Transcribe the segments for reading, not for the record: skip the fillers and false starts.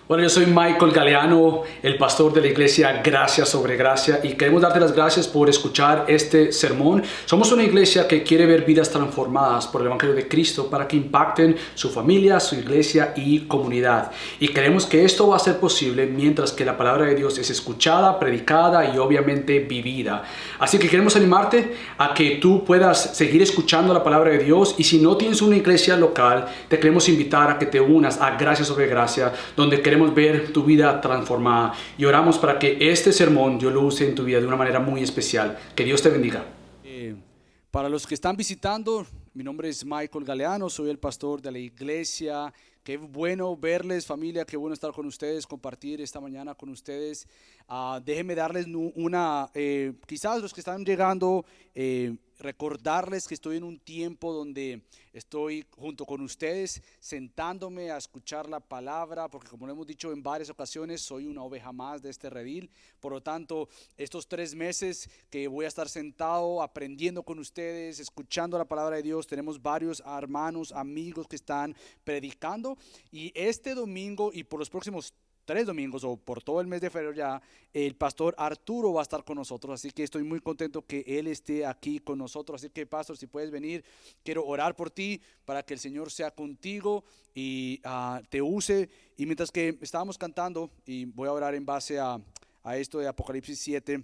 Bueno, yo soy Michael Galeano, el pastor de la iglesia Gracia sobre Gracia, y queremos darte las gracias por escuchar este sermón. Somos una iglesia que quiere ver vidas transformadas por el Evangelio de Cristo para que impacten su familia, su iglesia y comunidad. Y creemos que esto va a ser posible mientras que la palabra de Dios es escuchada, predicada y obviamente vivida. Así que queremos animarte a que tú puedas seguir escuchando la palabra de Dios, y si no tienes una iglesia local, te queremos invitar a que te unas a Gracia sobre Gracia, donde queremos ver tu vida transformada, y oramos para que este sermón Dios lo use en tu vida de una manera muy especial. Que Dios te bendiga. Para los que están visitando, mi nombre es Michael Galeano, soy el pastor de la iglesia. Qué bueno verles, familia, qué bueno estar con ustedes, compartir esta mañana con ustedes. Déjenme darles quizás los que están llegando, recordarles que estoy en un tiempo donde estoy junto con ustedes, sentándome a escuchar la palabra, porque como lo hemos dicho en varias ocasiones, soy una oveja más de este redil. Por lo tanto, estos 3 meses que voy a estar sentado aprendiendo con ustedes, escuchando la palabra de Dios, tenemos varios hermanos, amigos que están predicando, y este domingo y por los próximos 3 domingos o por todo el mes de febrero ya, el pastor Arturo va a estar con nosotros, así que estoy muy contento que él esté aquí con nosotros. Así que, pastor, si puedes venir, quiero orar por ti para que el Señor sea contigo y te use. Y mientras que estábamos cantando, y voy a orar en base a esto de Apocalipsis 7,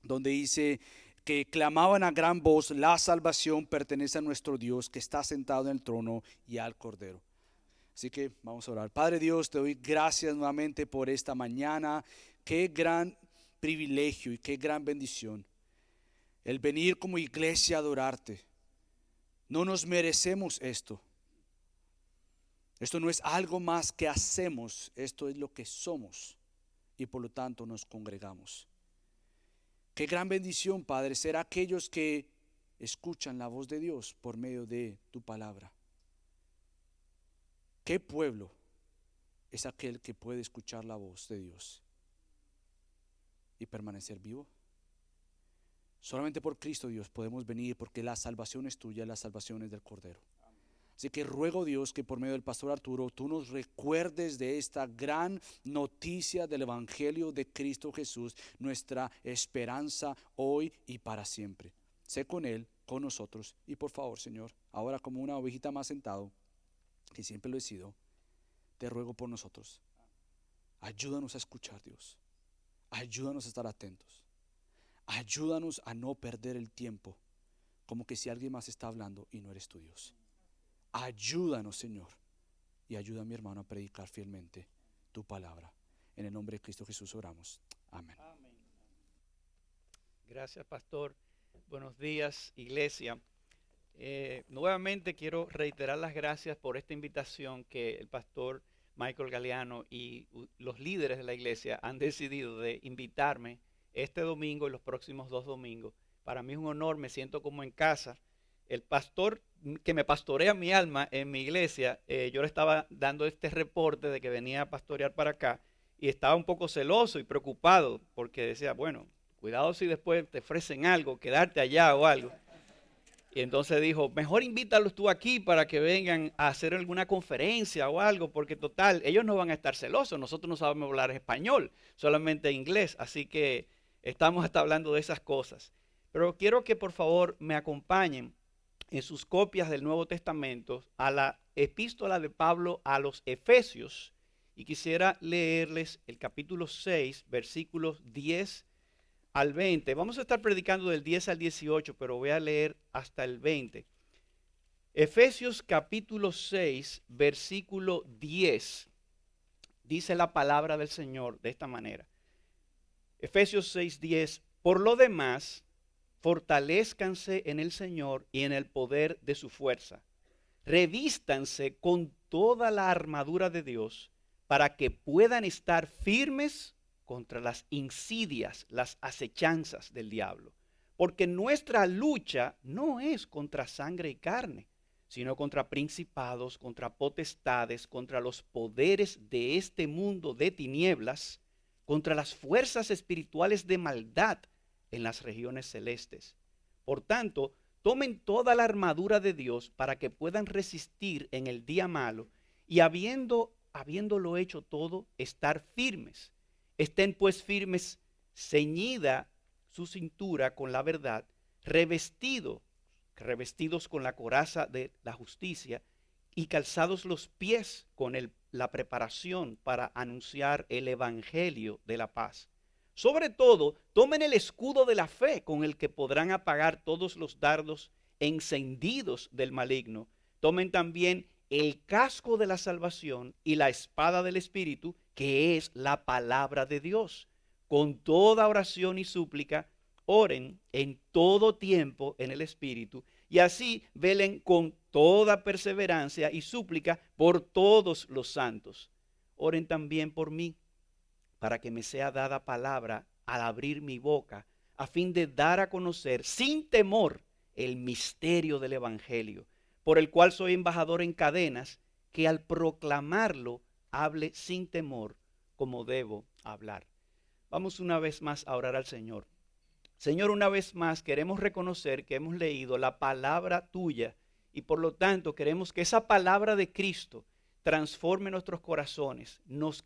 donde dice que clamaban a gran voz: la salvación pertenece a nuestro Dios, que está sentado en el trono, y al Cordero. Así que vamos a orar. Padre Dios, te doy gracias nuevamente por esta mañana. Qué gran privilegio y qué gran bendición el venir como iglesia a adorarte. No nos merecemos esto. Esto no es algo más que hacemos, esto es lo que somos, y por lo tanto nos congregamos. Qué gran bendición, Padre, ser aquellos que escuchan la voz de Dios por medio de tu palabra. ¿Qué pueblo es aquel que puede escuchar la voz de Dios y permanecer vivo? Solamente por Cristo, Dios, podemos venir, porque la salvación es tuya, la salvación es del Cordero. Así que ruego, Dios, que por medio del pastor Arturo tú nos recuerdes de esta gran noticia del Evangelio de Cristo Jesús, nuestra esperanza hoy y para siempre. Sé con Él, con nosotros, y por favor, Señor, ahora como una ovejita más sentado, que siempre lo he sido, te ruego por nosotros. Ayúdanos a escuchar, Dios. Ayúdanos a estar atentos. Ayúdanos a no perder el tiempo como que si alguien más está hablando y no eres tú, Dios. Ayúdanos, Señor, y ayuda a mi hermano a predicar fielmente tu palabra. En el nombre de Cristo Jesús oramos. Amén. Amén. Gracias, pastor. Buenos días, iglesia. Nuevamente quiero reiterar las gracias por esta invitación que el pastor Michael Galeano y los líderes de la iglesia han decidido de invitarme este domingo y los próximos 2 domingos. Para mí es un honor, me siento como en casa. El pastor que me pastorea mi alma en mi iglesia, yo le estaba dando este reporte de que venía a pastorear para acá, y estaba un poco celoso y preocupado porque decía, bueno, cuidado si después te ofrecen algo, quedarte allá o algo. Y entonces dijo, mejor invítalos tú aquí para que vengan a hacer alguna conferencia o algo, porque total, ellos no van a estar celosos, nosotros no sabemos hablar español, solamente inglés, así que estamos hasta hablando de esas cosas. Pero quiero que por favor me acompañen en sus copias del Nuevo Testamento a la epístola de Pablo a los Efesios, y quisiera leerles el capítulo 6, versículos 10 al 20. Vamos a estar predicando del 10 al 18, pero voy a leer hasta el 20. Efesios capítulo 6, versículo 10. Dice la palabra del Señor de esta manera. Efesios 6, 10. Por lo demás, fortalézcanse en el Señor y en el poder de su fuerza. Revístanse con toda la armadura de Dios para que puedan estar firmes contra las insidias, las acechanzas del diablo. Porque nuestra lucha no es contra sangre y carne, sino contra principados, contra potestades, contra los poderes de este mundo de tinieblas, contra las fuerzas espirituales de maldad en las regiones celestes. Por tanto, tomen toda la armadura de Dios para que puedan resistir en el día malo, y habiendo habiéndolo hecho todo, estar firmes. Estén pues firmes, ceñida su cintura con la verdad, revestidos con la coraza de la justicia y calzados los pies con la preparación para anunciar el evangelio de la paz. Sobre todo, tomen el escudo de la fe con el que podrán apagar todos los dardos encendidos del maligno. Tomen también el casco de la salvación y la espada del Espíritu, que es la palabra de Dios. Con toda oración y súplica, oren en todo tiempo en el Espíritu, y así velen con toda perseverancia y súplica por todos los santos. Oren también por mí, para que me sea dada palabra al abrir mi boca, a fin de dar a conocer sin temor el misterio del Evangelio, por el cual soy embajador en cadenas, que al proclamarlo hable sin temor como debo hablar. Vamos una vez más a orar al Señor. Señor, una vez más queremos reconocer que hemos leído la palabra tuya y por lo tanto queremos que esa palabra de Cristo transforme nuestros corazones, nos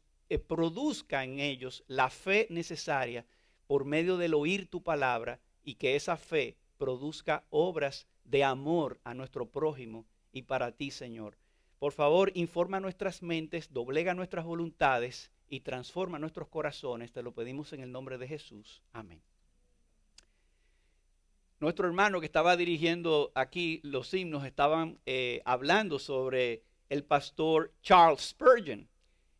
produzca en ellos la fe necesaria por medio del oír tu palabra y que esa fe produzca obras de amor a nuestro prójimo y para ti, Señor. Por favor, informa nuestras mentes, doblega nuestras voluntades y transforma nuestros corazones. Te lo pedimos en el nombre de Jesús. Amén. Nuestro hermano que estaba dirigiendo aquí los himnos estaban hablando sobre el pastor Charles Spurgeon.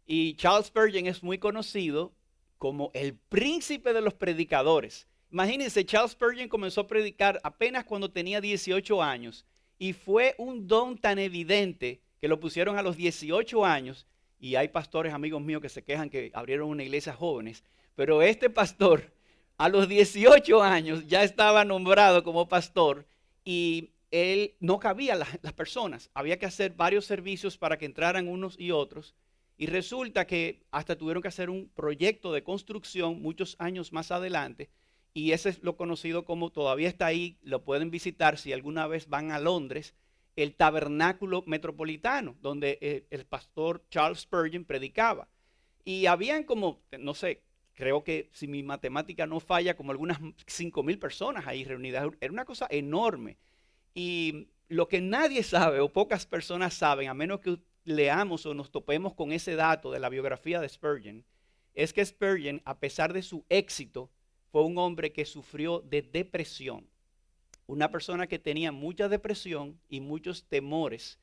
Y Charles Spurgeon es muy conocido como el príncipe de los predicadores. Imagínense, Charles Spurgeon comenzó a predicar apenas cuando tenía 18 años y fue un don tan evidente que lo pusieron a los 18 años. Y hay pastores, amigos míos, que se quejan que abrieron una iglesia jóvenes, pero este pastor a los 18 años ya estaba nombrado como pastor y él no cabía las personas. Había que hacer varios servicios para que entraran unos y otros. Y resulta que hasta tuvieron que hacer un proyecto de construcción muchos años más adelante. Y ese es lo conocido como, todavía está ahí, lo pueden visitar si alguna vez van a Londres, el Tabernáculo Metropolitano, donde el pastor Charles Spurgeon predicaba. Y habían como, no sé, creo que si mi matemática no falla, como algunas 5,000 personas ahí reunidas. Era una cosa enorme. Y lo que nadie sabe o pocas personas saben, a menos que leamos o nos topemos con ese dato de la biografía de Spurgeon, es que Spurgeon, a pesar de su éxito, fue un hombre que sufrió de depresión. Una persona que tenía mucha depresión y muchos temores.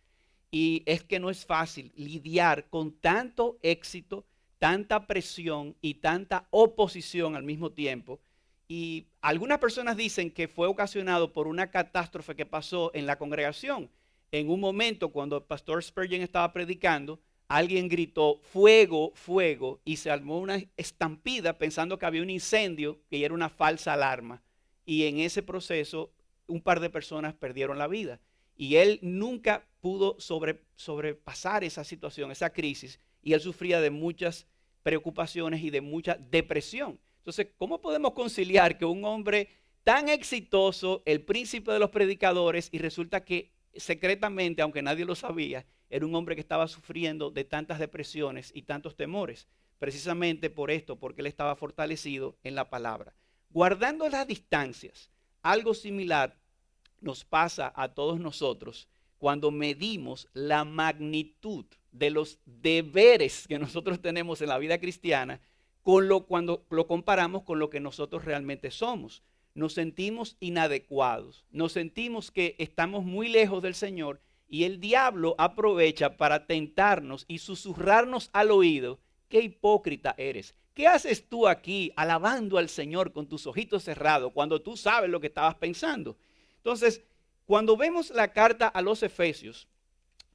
Y es que no es fácil lidiar con tanto éxito, tanta presión y tanta oposición al mismo tiempo. Y algunas personas dicen que fue ocasionado por una catástrofe que pasó en la congregación. En un momento cuando el pastor Spurgeon estaba predicando, alguien gritó fuego, fuego, y se armó una estampida pensando que había un incendio, que era una falsa alarma. Y en ese proceso un par de personas perdieron la vida. Y él nunca pudo sobrepasar esa situación, esa crisis, y él sufría de muchas preocupaciones y de mucha depresión. Entonces, ¿cómo podemos conciliar que un hombre tan exitoso, el príncipe de los predicadores, y resulta que secretamente, aunque nadie lo sabía, era un hombre que estaba sufriendo de tantas depresiones y tantos temores? Precisamente por esto, porque él estaba fortalecido en la palabra. Guardando las distancias, algo similar nos pasa a todos nosotros cuando medimos la magnitud de los deberes que nosotros tenemos en la vida cristiana cuando lo comparamos con lo que nosotros realmente somos. Nos sentimos inadecuados, nos sentimos que estamos muy lejos del Señor y el diablo aprovecha para tentarnos y susurrarnos al oído: qué hipócrita eres. ¿Qué haces tú aquí alabando al Señor con tus ojitos cerrados cuando tú sabes lo que estabas pensando? Entonces, cuando vemos la carta a los Efesios,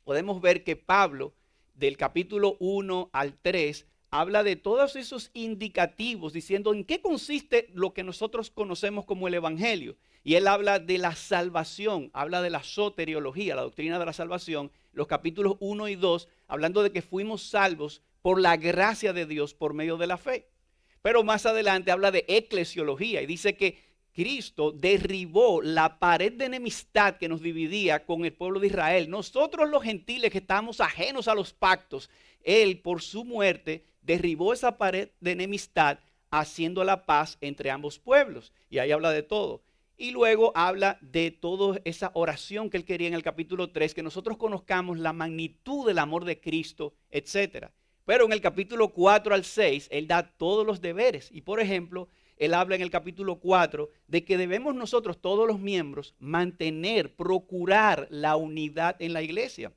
podemos ver que Pablo, del capítulo 1 al 3, habla de todos esos indicativos, diciendo en qué consiste lo que nosotros conocemos como el Evangelio. Y él habla de la salvación, habla de la soteriología, la doctrina de la salvación, los capítulos 1 y 2, hablando de que fuimos salvos por la gracia de Dios por medio de la fe. Pero más adelante habla de eclesiología y dice que Cristo derribó la pared de enemistad que nos dividía con el pueblo de Israel. Nosotros los gentiles que estábamos ajenos a los pactos, Él por su muerte derribó esa pared de enemistad, haciendo la paz entre ambos pueblos. Y ahí habla de todo. Y luego habla de toda esa oración que Él quería en el capítulo 3, que nosotros conozcamos la magnitud del amor de Cristo, etc. Pero en el capítulo 4 al 6, Él da todos los deberes. Y por ejemplo, Él habla en el capítulo 4 de que debemos nosotros, todos los miembros, mantener, procurar la unidad en la iglesia.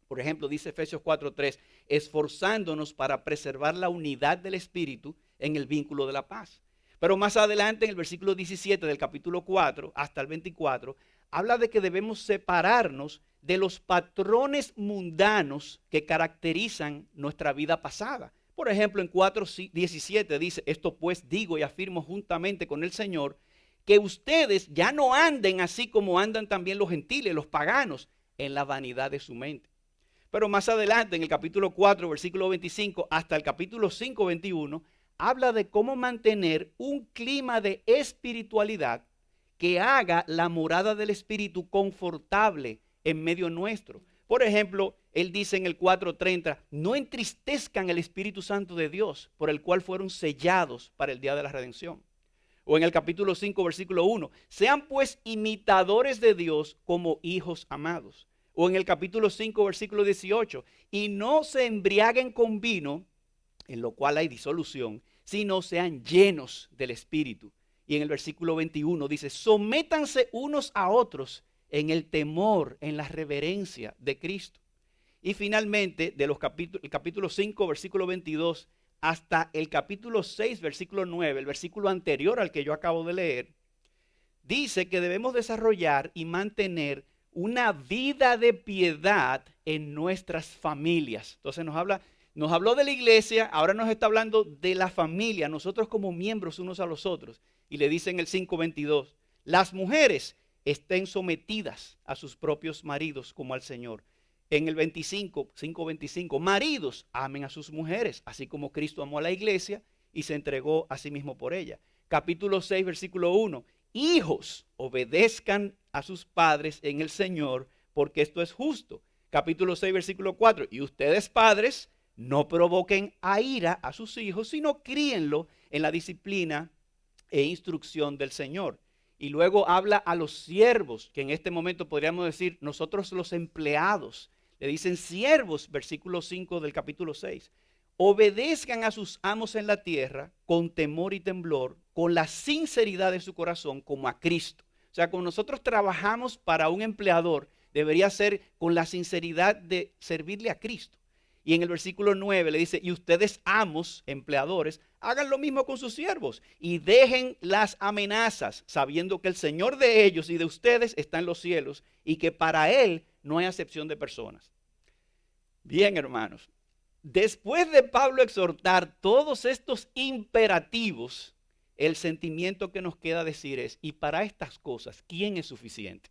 Por ejemplo, dice Efesios 4:3, esforzándonos para preservar la unidad del Espíritu en el vínculo de la paz. Pero más adelante, en el versículo 17 del capítulo 4 hasta el 24, habla de que debemos separarnos de los patrones mundanos que caracterizan nuestra vida pasada. Por ejemplo, en 4:17 dice, esto pues digo y afirmo juntamente con el Señor, que ustedes ya no anden así como andan también los gentiles, los paganos, en la vanidad de su mente. Pero más adelante, en el capítulo 4, versículo 25, hasta el capítulo 5, 21, habla de cómo mantener un clima de espiritualidad que haga la morada del Espíritu confortable en medio nuestro. Por ejemplo, Él dice en el 4:30, no entristezcan el Espíritu Santo de Dios, por el cual fueron sellados para el día de la redención. O en el capítulo 5, versículo 1, sean pues imitadores de Dios como hijos amados. O en el capítulo 5, versículo 18, y no se embriaguen con vino, en lo cual hay disolución, sino sean llenos del Espíritu. Y en el versículo 21 dice, sométanse unos a otros en el temor, en la reverencia de Cristo. Y finalmente, de los el capítulo 5, versículo 22, hasta el capítulo 6, versículo 9, el versículo anterior al que yo acabo de leer, dice que debemos desarrollar y mantener una vida de piedad en nuestras familias. Entonces nos habló de la iglesia, ahora nos está hablando de la familia, nosotros como miembros unos a los otros. Y le dice en el 5:22, las mujeres estén sometidas a sus propios maridos como al Señor. En el 5:25, maridos amen a sus mujeres, así como Cristo amó a la iglesia y se entregó a sí mismo por ella. Capítulo 6, versículo 1, hijos obedezcan a sus padres en el Señor, porque esto es justo. Capítulo 6, versículo 4, y ustedes padres no provoquen a ira a sus hijos, sino críenlo en la disciplina e instrucción del Señor. Y luego habla a los siervos, que en este momento podríamos decir nosotros los empleados. Le dicen siervos, versículo 5 del capítulo 6. Obedezcan a sus amos en la tierra con temor y temblor, con la sinceridad de su corazón, como a Cristo. O sea, cuando nosotros trabajamos para un empleador, debería ser con la sinceridad de servirle a Cristo. Y en el versículo 9 le dice, y ustedes amos, empleadores, hagan lo mismo con sus siervos y dejen las amenazas, sabiendo que el Señor de ellos y de ustedes está en los cielos y que para Él no hay acepción de personas. Bien, hermanos, después de Pablo exhortar todos estos imperativos, el sentimiento que nos queda decir es, y para estas cosas, ¿quién es suficiente?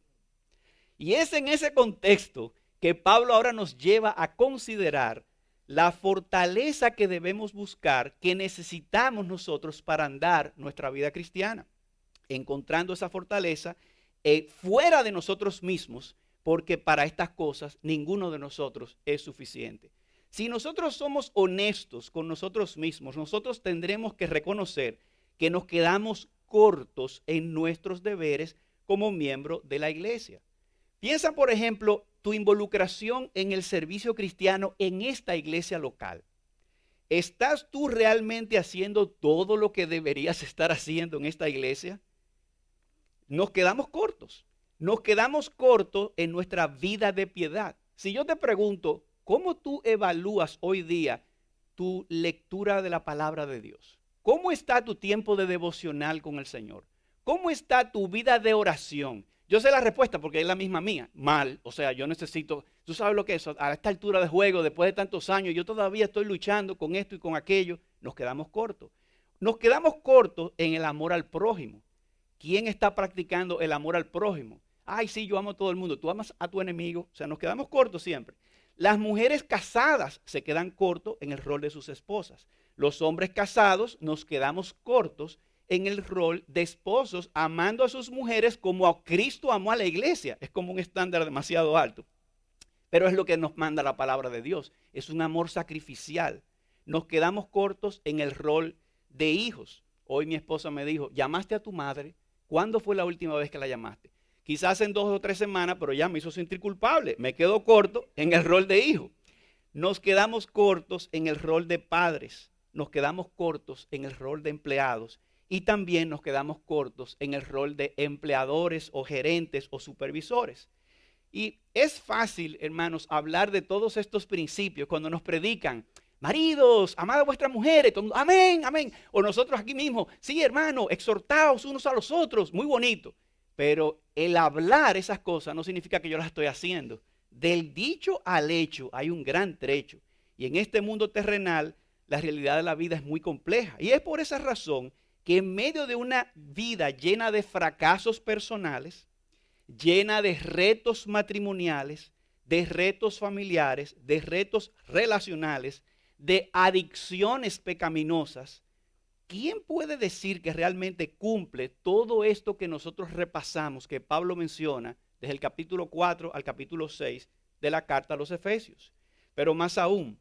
Y es en ese contexto que Pablo ahora nos lleva a considerar la fortaleza que debemos buscar, que necesitamos nosotros para andar nuestra vida cristiana, encontrando esa fortaleza fuera de nosotros mismos, porque para estas cosas ninguno de nosotros es suficiente. Si nosotros somos honestos con nosotros mismos, nosotros tendremos que reconocer que nos quedamos cortos en nuestros deberes como miembro de la iglesia. Piensa, por ejemplo, tu involucración en el servicio cristiano en esta iglesia local. ¿Estás tú realmente haciendo todo lo que deberías estar haciendo en esta iglesia? Nos quedamos cortos. Nos quedamos cortos en nuestra vida de piedad. Si yo te pregunto, ¿cómo tú evalúas hoy día tu lectura de la palabra de Dios? ¿Cómo está tu tiempo de devocional con el Señor? ¿Cómo está tu vida de oración? Yo sé la respuesta porque es la misma mía. Mal, o sea, yo necesito, tú sabes lo que es, a esta altura de juego, después de tantos años, yo todavía estoy luchando con esto y con aquello. Nos quedamos cortos. Nos quedamos cortos en el amor al prójimo. ¿Quién está practicando el amor al prójimo? Ay, sí, yo amo a todo el mundo. Tú amas a tu enemigo. O sea, nos quedamos cortos siempre. Las mujeres casadas se quedan cortos en el rol de sus esposas. Los hombres casados nos quedamos cortos en el rol de esposos, amando a sus mujeres como a Cristo amó a la iglesia. Es como un estándar demasiado alto. Pero es lo que nos manda la palabra de Dios. Es un amor sacrificial. Nos quedamos cortos en el rol de hijos. Hoy mi esposa me dijo, ¿llamaste a tu madre? ¿Cuándo fue la última vez que la llamaste? Quizás en 2 o 3 semanas, pero ya me hizo sentir culpable. Me quedo corto en el rol de hijo. Nos quedamos cortos en el rol de padres. Nos quedamos cortos en el rol de empleados. Y también nos quedamos cortos en el rol de empleadores o gerentes o supervisores. Y es fácil, hermanos, hablar de todos estos principios cuando nos predican. Maridos, amad a vuestras mujeres. Amén, amén. O nosotros aquí mismo, sí, hermano, exhortaos unos a los otros. Muy bonito. Pero el hablar esas cosas no significa que yo las estoy haciendo. Del dicho al hecho hay un gran trecho. Y en este mundo terrenal, la realidad de la vida es muy compleja. Y es por esa razón que en medio de una vida llena de fracasos personales, llena de retos matrimoniales, de retos familiares, de retos relacionales, de adicciones pecaminosas, ¿quién puede decir que realmente cumple todo esto que nosotros repasamos, que Pablo menciona desde el capítulo 4 al capítulo 6 de la carta a los Efesios? Pero más aún,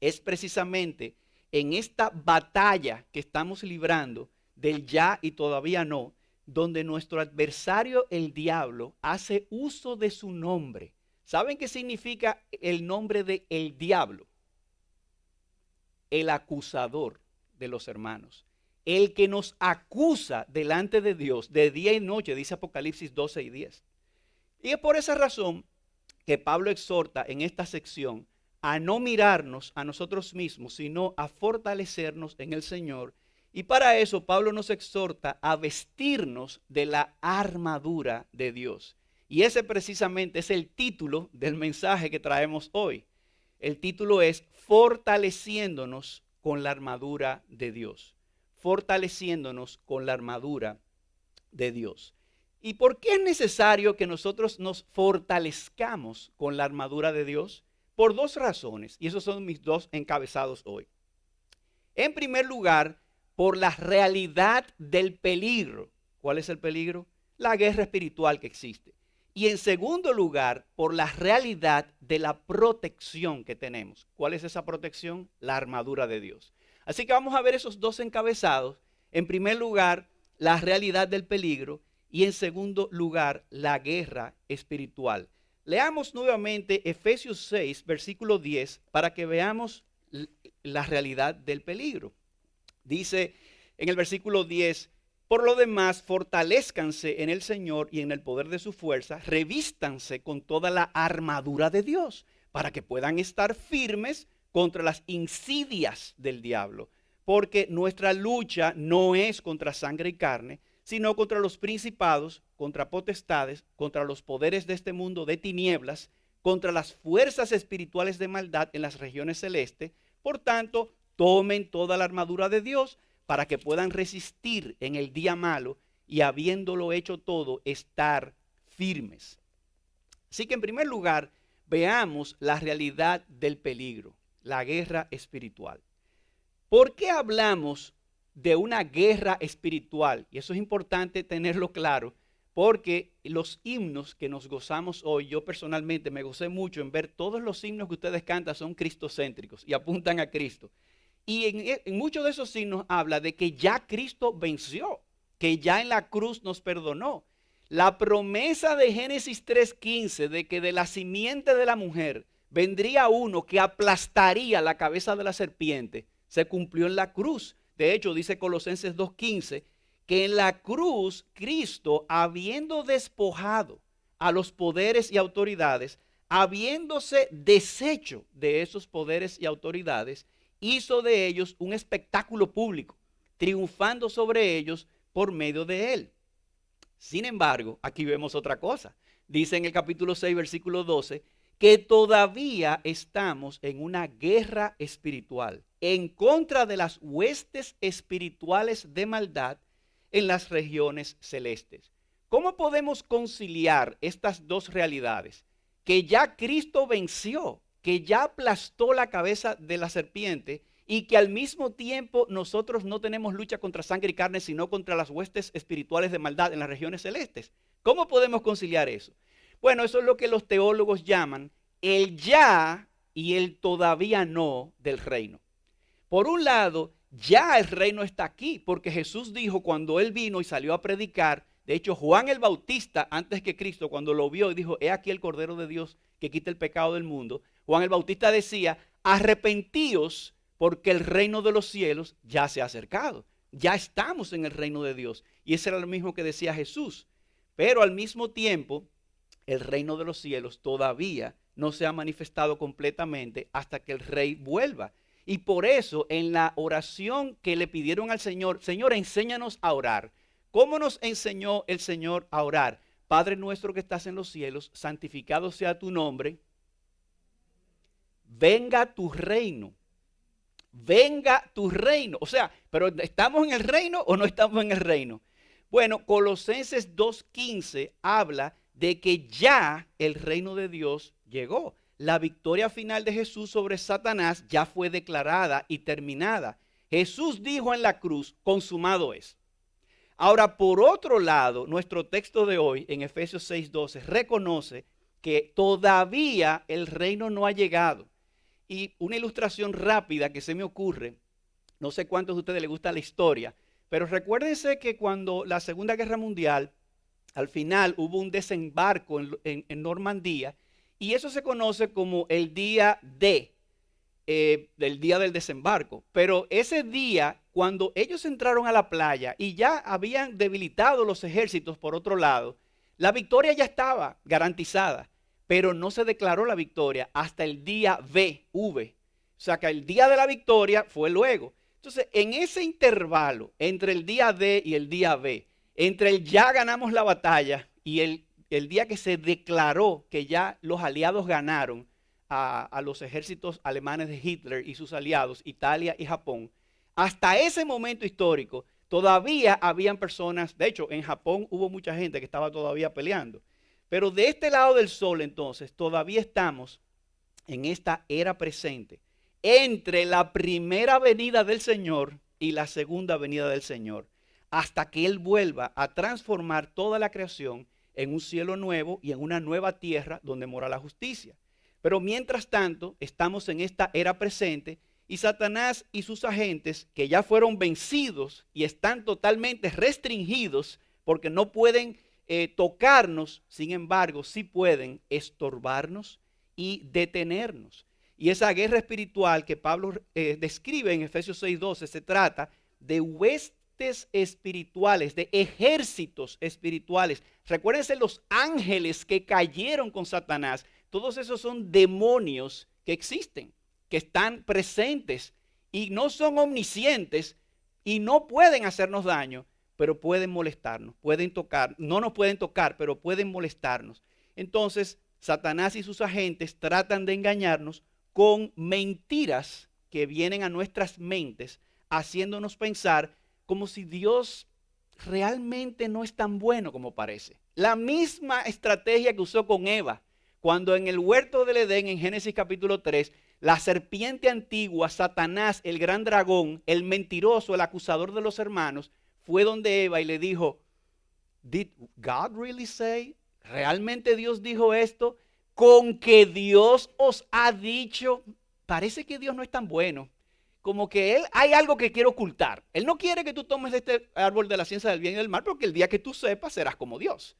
es precisamente en esta batalla que estamos librando del ya y todavía no, donde nuestro adversario, el diablo, hace uso de su nombre. ¿Saben qué significa el nombre de el diablo? El acusador de los hermanos. El que nos acusa delante de Dios de día y noche, dice Apocalipsis 12 y 10. Y es por esa razón que Pablo exhorta en esta sección a no mirarnos a nosotros mismos, sino a fortalecernos en el Señor. Y para eso Pablo nos exhorta a vestirnos de la armadura de Dios. Y ese precisamente es el título del mensaje que traemos hoy. El título es Fortaleciéndonos con la armadura de Dios. Fortaleciéndonos con la armadura de Dios. ¿Y por qué es necesario que nosotros nos fortalezcamos con la armadura de Dios? Por 2 razones, y esos son mis 2 encabezados hoy. En primer lugar, por la realidad del peligro. ¿Cuál es el peligro? La guerra espiritual que existe. Y en segundo lugar, por la realidad de la protección que tenemos. ¿Cuál es esa protección? La armadura de Dios. Así que vamos a ver esos 2 encabezados. En primer lugar, la realidad del peligro y en segundo lugar, la guerra espiritual. Leamos nuevamente Efesios 6, versículo 10, para que veamos la realidad del peligro. Dice en el versículo 10, por lo demás, fortalezcanse en el Señor y en el poder de su fuerza, revístanse con toda la armadura de Dios, para que puedan estar firmes contra las insidias del diablo. Porque nuestra lucha no es contra sangre y carne, sino contra los principados, contra potestades, contra los poderes de este mundo de tinieblas, contra las fuerzas espirituales de maldad en las regiones celestes. Por tanto, tomen toda la armadura de Dios para que puedan resistir en el día malo y habiéndolo hecho todo, estar firmes. Así que en primer lugar, veamos la realidad del peligro, la guerra espiritual. ¿Por qué hablamos de una guerra espiritual? Y eso es importante tenerlo claro, porque los himnos que nos gozamos hoy, yo personalmente me gocé mucho en ver todos los himnos que ustedes cantan son cristocéntricos y apuntan a Cristo. Y en muchos de esos himnos habla de que ya Cristo venció, que ya en la cruz nos perdonó. La promesa de Génesis 3:15 de que de la simiente de la mujer vendría uno que aplastaría la cabeza de la serpiente, se cumplió en la cruz. De hecho, dice Colosenses 2:15, que en la cruz Cristo, habiendo despojado a los poderes y autoridades, habiéndose deshecho de esos poderes y autoridades, hizo de ellos un espectáculo público, triunfando sobre ellos por medio de él. Sin embargo, aquí vemos otra cosa. Dice en el capítulo 6, versículo 12, que todavía estamos en una guerra espiritual en contra de las huestes espirituales de maldad en las regiones celestes. ¿Cómo podemos conciliar estas 2 realidades? Que ya Cristo venció, que ya aplastó la cabeza de la serpiente y que al mismo tiempo nosotros no tenemos lucha contra sangre y carne, sino contra las huestes espirituales de maldad en las regiones celestes. ¿Cómo podemos conciliar eso? Bueno, eso es lo que los teólogos llaman el ya y el todavía no del reino. Por un lado, ya el reino está aquí, porque Jesús dijo cuando él vino y salió a predicar, de hecho Juan el Bautista, antes que Cristo, cuando lo vio y dijo, he aquí el Cordero de Dios que quita el pecado del mundo, Juan el Bautista decía, arrepentíos porque el reino de los cielos ya se ha acercado. Ya estamos en el reino de Dios. Y eso era lo mismo que decía Jesús. Pero al mismo tiempo, el reino de los cielos todavía no se ha manifestado completamente hasta que el rey vuelva. Y por eso en la oración que le pidieron al Señor, Señor, enséñanos a orar. ¿Cómo nos enseñó el Señor a orar? Padre nuestro que estás en los cielos, santificado sea tu nombre. Venga tu reino. Venga tu reino. O sea, pero ¿estamos en el reino o no estamos en el reino? Bueno, Colosenses 2:15 habla de que ya el reino de Dios llegó. La victoria final de Jesús sobre Satanás ya fue declarada y terminada. Jesús dijo en la cruz, consumado es. Ahora, por otro lado, nuestro texto de hoy en Efesios 6:12 reconoce que todavía el reino no ha llegado. Y una ilustración rápida que se me ocurre, no sé cuántos de ustedes les gusta la historia, pero recuérdense que cuando la Segunda Guerra Mundial, al final hubo un desembarco en Normandía, y eso se conoce como el día D, del día del desembarco. Pero ese día, cuando ellos entraron a la playa y ya habían debilitado los ejércitos por otro lado, la victoria ya estaba garantizada. Pero no se declaró la victoria hasta el día V. O sea que el día de la victoria fue luego. Entonces, en ese intervalo entre el día D y el día V, entre el ya ganamos la batalla y el día que se declaró que ya los aliados ganaron a los ejércitos alemanes de Hitler y sus aliados, Italia y Japón, hasta ese momento histórico todavía habían personas, de hecho en Japón hubo mucha gente que estaba todavía peleando. Pero de este lado del sol, entonces, todavía estamos en esta era presente, entre la primera venida del Señor y la segunda venida del Señor, hasta que Él vuelva a transformar toda la creación en un cielo nuevo y en una nueva tierra donde mora la justicia. Pero mientras tanto, estamos en esta era presente y Satanás y sus agentes, que ya fueron vencidos y están totalmente restringidos porque no pueden tocarnos, sin embargo, sí pueden estorbarnos y detenernos. Y esa guerra espiritual que Pablo describe en Efesios 6:12 se trata de huestes espirituales, de ejércitos espirituales. Recuérdense los ángeles que cayeron con Satanás. Todos esos son demonios que existen, que están presentes y no son omniscientes y no pueden hacernos daño, pero pueden molestarnos, pueden tocar, no nos pueden tocar, pero pueden molestarnos. Entonces, Satanás y sus agentes tratan de engañarnos con mentiras que vienen a nuestras mentes, haciéndonos pensar como si Dios realmente no es tan bueno como parece. La misma estrategia que usó con Eva, cuando en el huerto del Edén, en Génesis capítulo 3, la serpiente antigua, Satanás, el gran dragón, el mentiroso, el acusador de los hermanos, fue donde Eva y le dijo, ¿Did God really say? ¿Realmente Dios dijo esto? Con que Dios os ha dicho, parece que Dios no es tan bueno. Como que hay algo que quiere ocultar. Él no quiere que tú tomes de este árbol de la ciencia del bien y del mal, porque el día que tú sepas serás como Dios.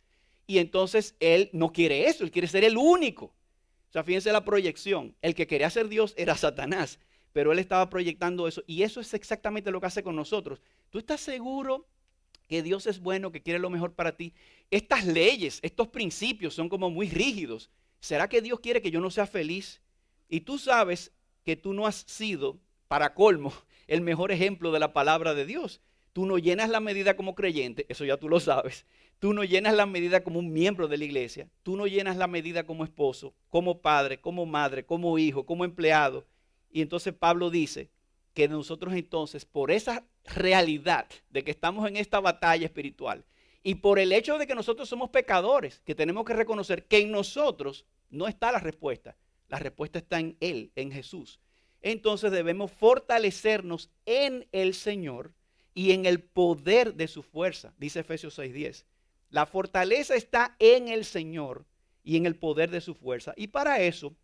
Y entonces Él no quiere eso, Él quiere ser el único. O sea, fíjense la proyección. El que quería ser Dios era Satanás, pero Él estaba proyectando eso. Y eso es exactamente lo que hace con nosotros. ¿Tú estás seguro que Dios es bueno, que quiere lo mejor para ti? Estas leyes, estos principios son como muy rígidos. ¿Será que Dios quiere que yo no sea feliz? Y tú sabes que tú no has sido, para colmo, el mejor ejemplo de la palabra de Dios. Tú no llenas la medida como creyente, eso ya tú lo sabes. Tú no llenas la medida como un miembro de la iglesia. Tú no llenas la medida como esposo, como padre, como madre, como hijo, como empleado. Y entonces Pablo dice que nosotros entonces, por esa realidad de que estamos en esta batalla espiritual y por el hecho de que nosotros somos pecadores, que tenemos que reconocer que en nosotros no está la respuesta está en Él, en Jesús. entonces debemos fortalecernos en el Señor y en el poder de su fuerza, dice Efesios 6:10. La fortaleza está en el Señor y en el poder de su fuerza. Y para eso,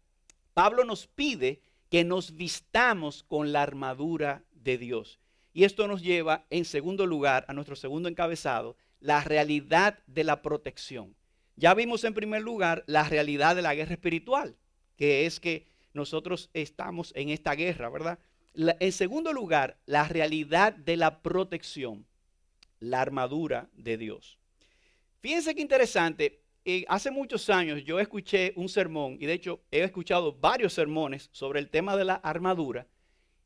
Pablo nos pide que nos vistamos con la armadura de Dios. Y esto nos lleva, en segundo lugar, a nuestro segundo encabezado, la realidad de la protección. Ya vimos en primer lugar la realidad de la guerra espiritual, que es que nosotros estamos en esta guerra, ¿verdad? En segundo lugar, la realidad de la protección, la armadura de Dios. Fíjense qué interesante. Hace muchos años yo escuché un sermón, y de hecho he escuchado varios sermones sobre el tema de la armadura,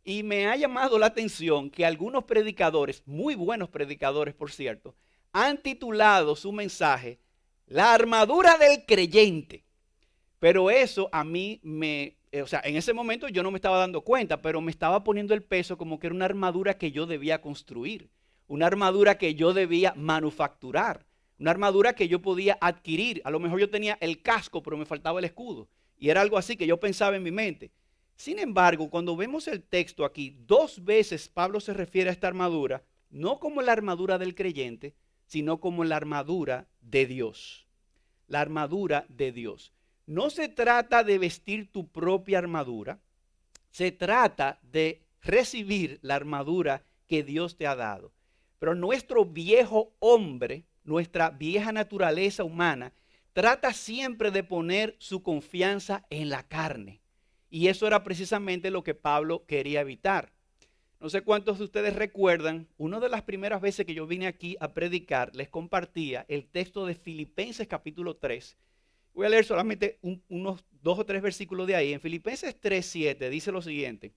y me ha llamado la atención que algunos predicadores, muy buenos predicadores por cierto, han titulado su mensaje "La armadura del creyente". Pero eso a mí o sea, en ese momento yo no me estaba dando cuenta, pero me estaba poniendo el peso como que era una armadura que yo debía construir, una armadura que yo debía manufacturar, una armadura que yo podía adquirir. A lo mejor yo tenía el casco, pero me faltaba el escudo. Y era algo así que yo pensaba en mi mente. Sin embargo, cuando vemos el texto aquí, 2 veces Pablo se refiere a esta armadura, no como la armadura del creyente, sino como la armadura de Dios. La armadura de Dios. No se trata de vestir tu propia armadura, se trata de recibir la armadura que Dios te ha dado. Pero nuestro viejo hombre, nuestra vieja naturaleza humana, trata siempre de poner su confianza en la carne. Y eso era precisamente lo que Pablo quería evitar. No sé cuántos de ustedes recuerdan, una de las primeras veces que yo vine aquí a predicar, les compartía el texto de Filipenses capítulo 3. Voy a leer solamente unos 2 o 3 versículos de ahí. En Filipenses 3:7 dice lo siguiente.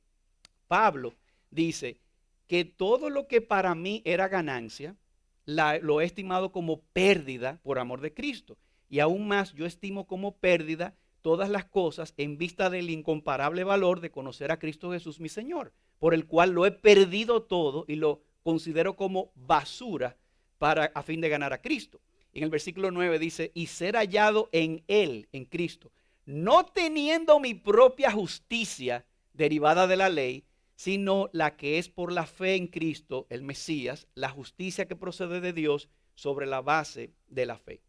Pablo dice que todo lo que para mí era ganancia, lo he estimado como pérdida por amor de Cristo. Y aún más yo estimo como pérdida todas las cosas en vista del incomparable valor de conocer a Cristo Jesús mi Señor, por el cual lo he perdido todo y lo considero como basura a fin de ganar a Cristo. En el versículo 9 dice, y ser hallado en Él, en Cristo, no teniendo mi propia justicia derivada de la ley, sino la que es por la fe en Cristo, el Mesías, la justicia que procede de Dios sobre la base de la fe.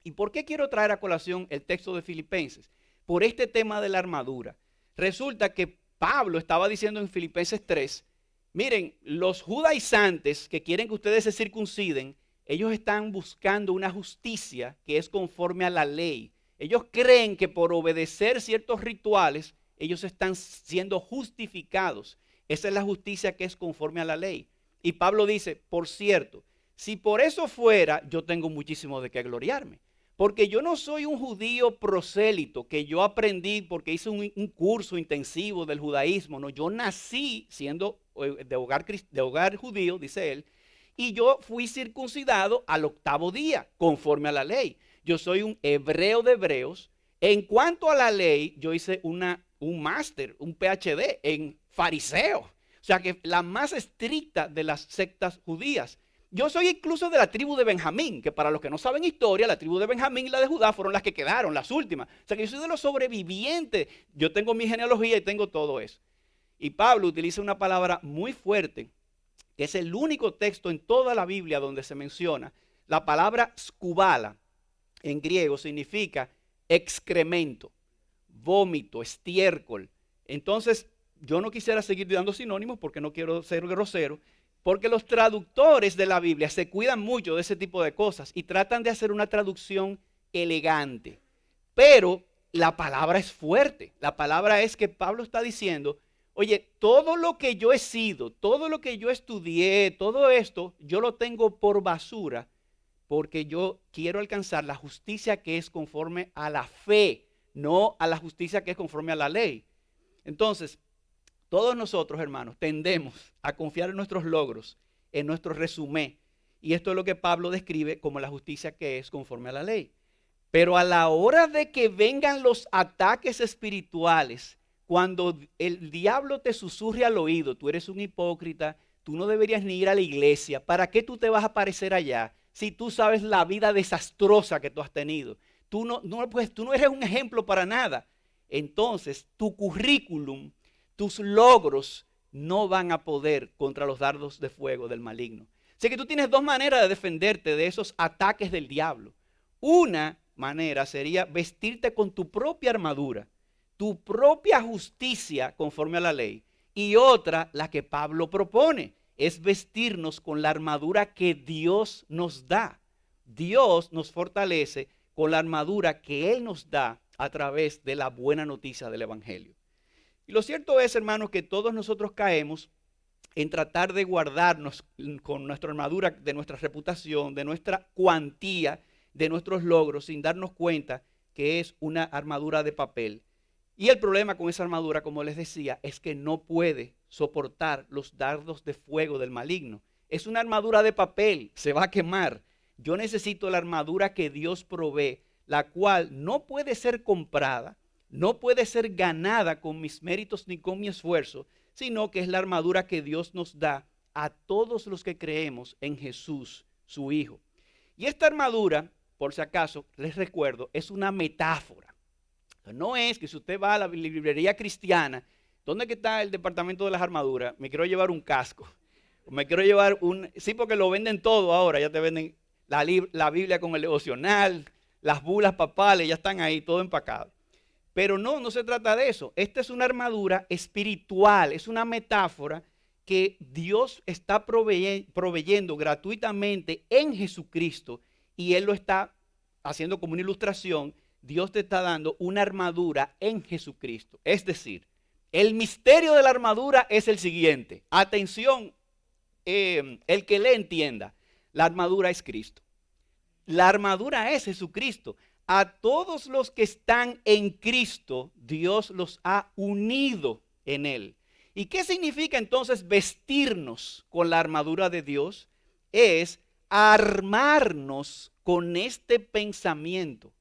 ¿Y por qué quiero traer a colación el texto de Filipenses? Por este tema de la armadura. Resulta que Pablo estaba diciendo en Filipenses 3, miren, los judaizantes que quieren que ustedes se circunciden, ellos están buscando una justicia que es conforme a la ley. Ellos creen que por obedecer ciertos rituales, ellos están siendo justificados. Esa es la justicia que es conforme a la ley. Y Pablo dice, por cierto, si por eso fuera, yo tengo muchísimo de qué gloriarme. Porque yo no soy un judío prosélito que yo aprendí porque hice un curso intensivo del judaísmo. No, yo nací siendo de hogar judío, dice él, y yo fui circuncidado al 8º día, conforme a la ley. Yo soy un hebreo de hebreos. En cuanto a la ley, yo hice un máster, un PhD en fariseo. O sea que la más estricta de las sectas judías. Yo soy incluso de la tribu de Benjamín, que para los que no saben historia, la tribu de Benjamín y la de Judá fueron las que quedaron, las últimas. O sea que yo soy de los sobrevivientes. Yo tengo mi genealogía y tengo todo eso. Y Pablo utiliza una palabra muy fuerte, que es el único texto en toda la Biblia donde se menciona. La palabra skubala en griego significa excremento, vómito, estiércol. Entonces, yo no quisiera seguir dando sinónimos porque no quiero ser grosero, porque los traductores de la Biblia se cuidan mucho de ese tipo de cosas y tratan de hacer una traducción elegante. Pero la palabra es fuerte. La palabra es que Pablo está diciendo, oye, todo lo que yo he sido, todo lo que yo estudié, todo esto, yo lo tengo por basura porque yo quiero alcanzar la justicia que es conforme a la fe, no a la justicia que es conforme a la ley. Entonces, todos nosotros, hermanos, tendemos a confiar en nuestros logros, en nuestro resumen. Y esto es lo que Pablo describe como la justicia que es conforme a la ley. Pero a la hora de que vengan los ataques espirituales, cuando el diablo te susurre al oído, tú eres un hipócrita, tú no deberías ni ir a la iglesia, ¿para qué tú te vas a aparecer allá si tú sabes la vida desastrosa que tú has tenido? Tú no eres un ejemplo para nada. Entonces, tu currículum, tus logros no van a poder contra los dardos de fuego del maligno. Así que tú tienes dos maneras de defenderte de esos ataques del diablo. Una manera sería vestirte con tu propia armadura, tu propia justicia conforme a la ley. Y otra, la que Pablo propone, es vestirnos con la armadura que Dios nos da. Dios nos fortalece con la armadura que Él nos da a través de la buena noticia del Evangelio. Y lo cierto es, hermanos, que todos nosotros caemos en tratar de guardarnos con nuestra armadura de nuestra reputación, de nuestra cuantía, de nuestros logros, sin darnos cuenta que es una armadura de papel. Y el problema con esa armadura, como les decía, es que no puede soportar los dardos de fuego del maligno. Es una armadura de papel, se va a quemar. Yo necesito la armadura que Dios provee, la cual no puede ser comprada, no puede ser ganada con mis méritos ni con mi esfuerzo, sino que es la armadura que Dios nos da a todos los que creemos en Jesús, su Hijo. Y esta armadura, por si acaso, les recuerdo, es una metáfora. No es que si usted va a la librería cristiana, ¿dónde está el departamento de las armaduras? Me quiero llevar un casco. Me quiero llevar un... Sí, porque lo venden todo ahora. Ya te venden la Biblia con el devocional, las bulas papales, ya están ahí, todo empacado. Pero no se trata de eso. Esta es una armadura espiritual, es una metáfora que Dios está proveyendo gratuitamente en Jesucristo y Él lo está haciendo como una ilustración. Dios te está dando una armadura en Jesucristo. Es decir, el misterio de la armadura es el siguiente. Atención, el que le entienda. La armadura es Cristo. La armadura es Jesucristo. A todos los que están en Cristo, Dios los ha unido en Él. ¿Y qué significa entonces vestirnos con la armadura de Dios? Es armarnos con este pensamiento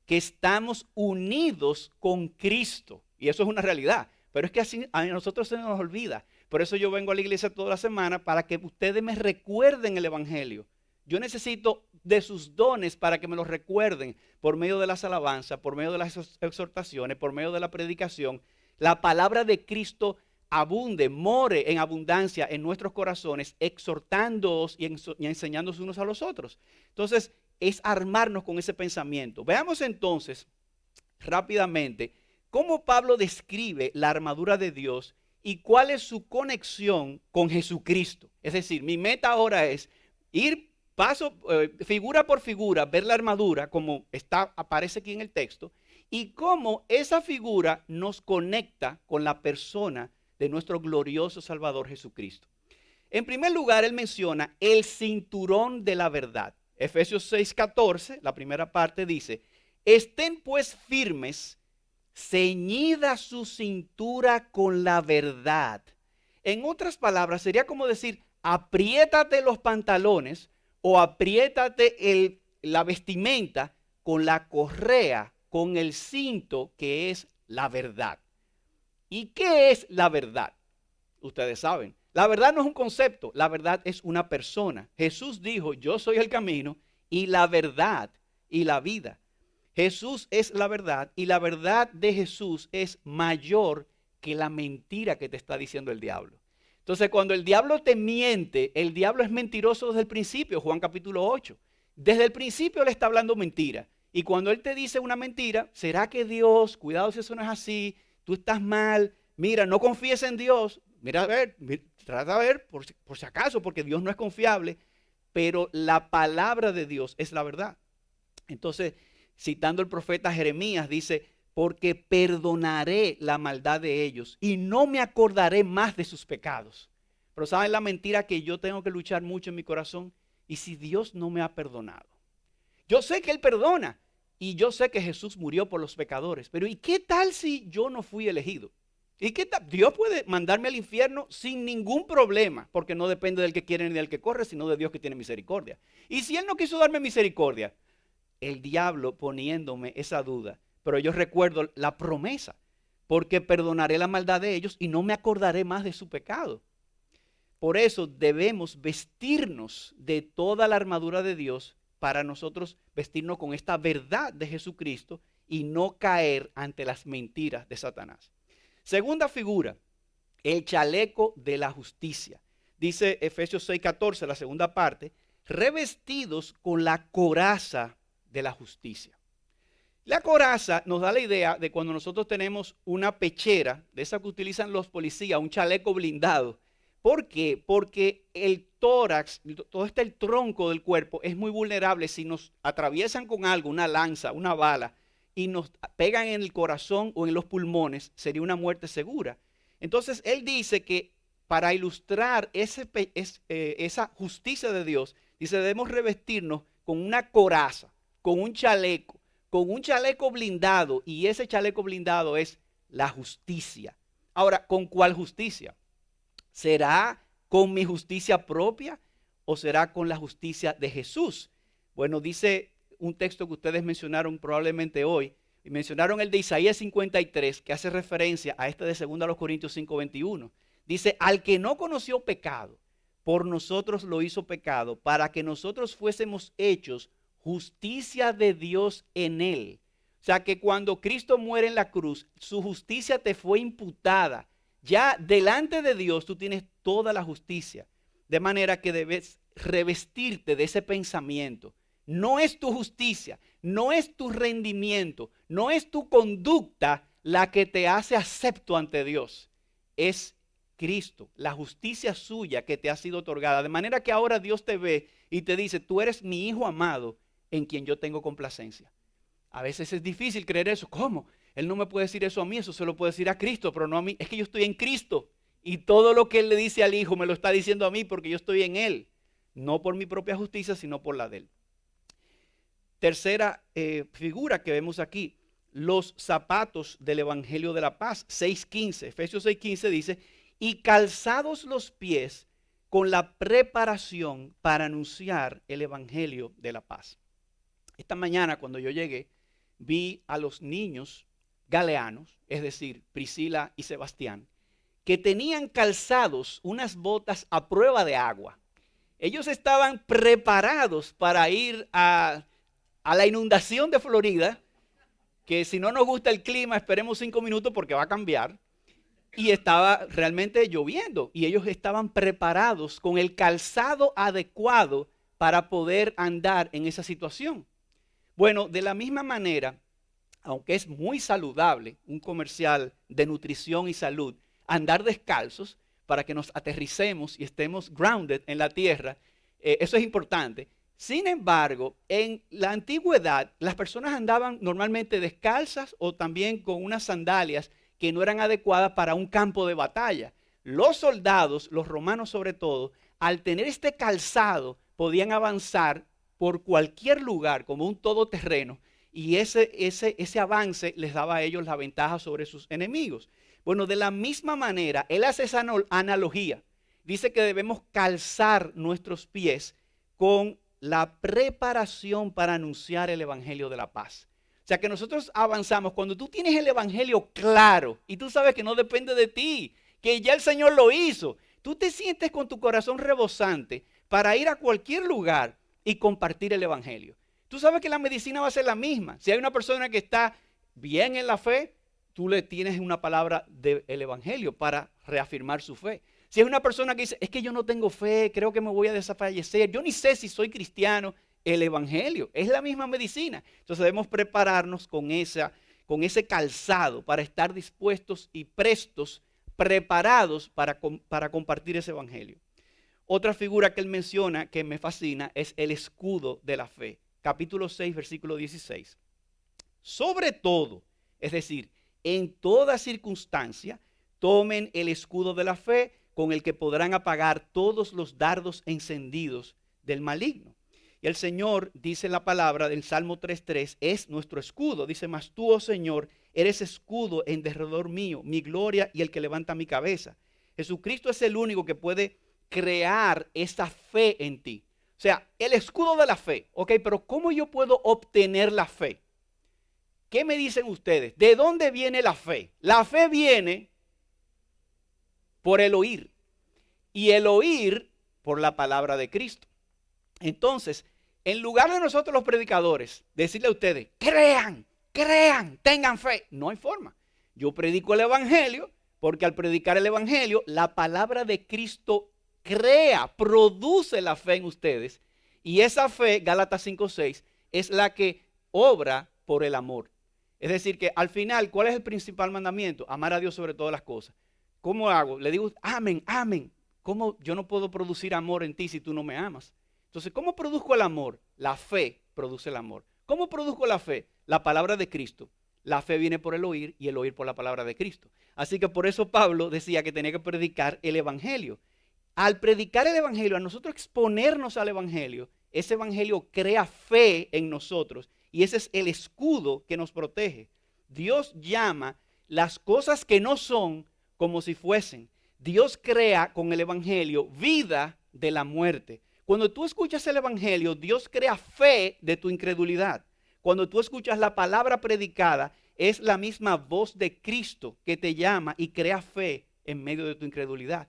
que estamos unidos con Cristo. Y eso es una realidad. Pero es que así a nosotros se nos olvida. Por eso yo vengo a la iglesia toda la semana para que ustedes me recuerden el Evangelio. Yo necesito de sus dones para que me los recuerden por medio de las alabanzas, por medio de las exhortaciones, por medio de la predicación. La palabra de Cristo abunde, more en abundancia en nuestros corazones, exhortándoos y enseñándonos unos a los otros. Entonces, es armarnos con ese pensamiento. Veamos entonces rápidamente cómo Pablo describe la armadura de Dios y cuál es su conexión con Jesucristo. Es decir, mi meta ahora es ir figura por figura, ver la armadura como aparece aquí en el texto y cómo esa figura nos conecta con la persona de nuestro glorioso Salvador Jesucristo. En primer lugar, él menciona el cinturón de la verdad. Efesios 6:14, la primera parte dice, estén pues firmes, ceñida su cintura con la verdad. En otras palabras, sería como decir, apriétate los pantalones o apriétate la vestimenta con la correa, con el cinto que es la verdad. ¿Y qué es la verdad? Ustedes saben. La verdad no es un concepto, la verdad es una persona. Jesús dijo, yo soy el camino y la verdad y la vida. Jesús es la verdad y la verdad de Jesús es mayor que la mentira que te está diciendo el diablo. Entonces, cuando el diablo te miente, el diablo es mentiroso desde el principio, Juan capítulo 8. Desde el principio le está hablando mentira. Y cuando él te dice una mentira, ¿será que Dios, cuidado si eso no es así, tú estás mal, mira, no confíes en Dios? Mira, a ver, trata de ver por si acaso, porque Dios no es confiable, pero la palabra de Dios es la verdad. Entonces, citando el profeta Jeremías, dice, porque perdonaré la maldad de ellos y no me acordaré más de sus pecados. Pero ¿saben la mentira que yo tengo que luchar mucho en mi corazón? ¿Y si Dios no me ha perdonado? Yo sé que Él perdona y yo sé que Jesús murió por los pecadores, pero ¿y qué tal si yo no fui elegido? ¿Y qué tal? Dios puede mandarme al infierno sin ningún problema, porque no depende del que quiere ni del que corre, sino de Dios que tiene misericordia. Y si Él no quiso darme misericordia, el diablo poniéndome esa duda, pero yo recuerdo la promesa, porque perdonaré la maldad de ellos y no me acordaré más de su pecado. Por eso debemos vestirnos de toda la armadura de Dios para nosotros vestirnos con esta verdad de Jesucristo y no caer ante las mentiras de Satanás. Segunda figura, el chaleco de la justicia. Dice Efesios 6:14, la segunda parte, revestidos con la coraza de la justicia. La coraza nos da la idea de cuando nosotros tenemos una pechera, de esa que utilizan los policías, un chaleco blindado. ¿Por qué? Porque el tórax, todo el tronco del cuerpo es muy vulnerable. Si nos atraviesan con algo, una lanza, una bala, y nos pegan en el corazón o en los pulmones, sería una muerte segura. Entonces, él dice que para ilustrar esa justicia de Dios, dice, debemos revestirnos con una coraza, con un chaleco blindado, y ese chaleco blindado es la justicia. Ahora, ¿con cuál justicia? ¿Será con mi justicia propia o será con la justicia de Jesús? Bueno, dice un texto que ustedes mencionaron probablemente hoy, y mencionaron el de Isaías 53, que hace referencia a este de 2 Corintios 5:21. Dice, al que no conoció pecado, por nosotros lo hizo pecado, para que nosotros fuésemos hechos justicia de Dios en él. O sea que cuando Cristo muere en la cruz, su justicia te fue imputada. Ya delante de Dios tú tienes toda la justicia. De manera que debes revestirte de ese pensamiento. No es tu justicia, no es tu rendimiento, no es tu conducta la que te hace acepto ante Dios. Es Cristo, la justicia suya que te ha sido otorgada. De manera que ahora Dios te ve y te dice, tú eres mi hijo amado en quien yo tengo complacencia. A veces es difícil creer eso. ¿Cómo? Él no me puede decir eso a mí, eso se lo puede decir a Cristo, pero no a mí. Es que yo estoy en Cristo y todo lo que Él le dice al Hijo me lo está diciendo a mí porque yo estoy en Él. No por mi propia justicia, sino por la de Él. Tercera figura que vemos aquí, los zapatos del Evangelio de la Paz, 6:15. Efesios 6:15 dice, y calzados los pies con la preparación para anunciar el Evangelio de la Paz. Esta mañana cuando yo llegué, vi a los niños galeanos, es decir, Priscila y Sebastián, que tenían calzados unas botas a prueba de agua. Ellos estaban preparados para ir a la inundación de Florida, que si no nos gusta el clima, esperemos 5 minutos porque va a cambiar. Y estaba realmente lloviendo y ellos estaban preparados con el calzado adecuado para poder andar en esa situación. Bueno, de la misma manera, aunque es muy saludable, un comercial de nutrición y salud, andar descalzos para que nos aterricemos y estemos grounded en la tierra, eso es importante. Sin embargo, en la antigüedad, las personas andaban normalmente descalzas o también con unas sandalias que no eran adecuadas para un campo de batalla. Los soldados, los romanos sobre todo, al tener este calzado, podían avanzar por cualquier lugar como un todoterreno y ese avance les daba a ellos la ventaja sobre sus enemigos. Bueno, de la misma manera, él hace esa analogía. Dice que debemos calzar nuestros pies con la preparación para anunciar el Evangelio de la Paz. O sea que nosotros avanzamos cuando tú tienes el Evangelio claro y tú sabes que no depende de ti, que ya el Señor lo hizo. Tú te sientes con tu corazón rebosante para ir a cualquier lugar y compartir el Evangelio. Tú sabes que la medicina va a ser la misma. Si hay una persona que está bien en la fe, tú le tienes una palabra del Evangelio para reafirmar su fe. Si es una persona que dice, es que yo no tengo fe, creo que me voy a desfallecer, yo ni sé si soy cristiano, el Evangelio es la misma medicina. Entonces debemos prepararnos con ese calzado para estar dispuestos y prestos, preparados para compartir ese Evangelio. Otra figura que él menciona que me fascina es el escudo de la fe. Capítulo 6, versículo 16. Sobre todo, es decir, en toda circunstancia, tomen el escudo de la fe con el que podrán apagar todos los dardos encendidos del maligno. Y el Señor, dice la palabra del Salmo 3:3, es nuestro escudo. Dice, mas tú, oh Señor, eres escudo en derredor mío, mi gloria y el que levanta mi cabeza. Jesucristo es el único que puede crear esa fe en ti. O sea, el escudo de la fe. Ok, pero ¿cómo yo puedo obtener la fe? ¿Qué me dicen ustedes? ¿De dónde viene la fe? La fe viene por el oír. Y el oír por la palabra de Cristo. Entonces, en lugar de nosotros los predicadores decirle a ustedes, crean, tengan fe, no hay forma. Yo predico el Evangelio, Porque al predicar el evangelio, la palabra de Cristo produce la fe en ustedes. Y esa fe, Gálatas 5:6, es la que obra por el amor. Es decir, que al final, ¿cuál es el principal mandamiento? Amar a Dios sobre todas las cosas. ¿Cómo hago? Le digo, amén, amén. ¿Cómo yo no puedo producir amor en ti si tú no me amas? Entonces, ¿cómo produzco el amor? La fe produce el amor. ¿Cómo produzco la fe? La palabra de Cristo. La fe viene por el oír y el oír por la palabra de Cristo. Así que por eso Pablo decía que tenía que predicar el evangelio. Al predicar el evangelio, a nosotros exponernos al evangelio, ese evangelio crea fe en nosotros y ese es el escudo que nos protege. Dios llama las cosas que no son como si fuesen. Dios crea con el evangelio vida de la muerte. Cuando tú escuchas el evangelio, Dios crea fe de tu incredulidad. Cuando tú escuchas la palabra predicada, es la misma voz de Cristo que te llama y crea fe en medio de tu incredulidad.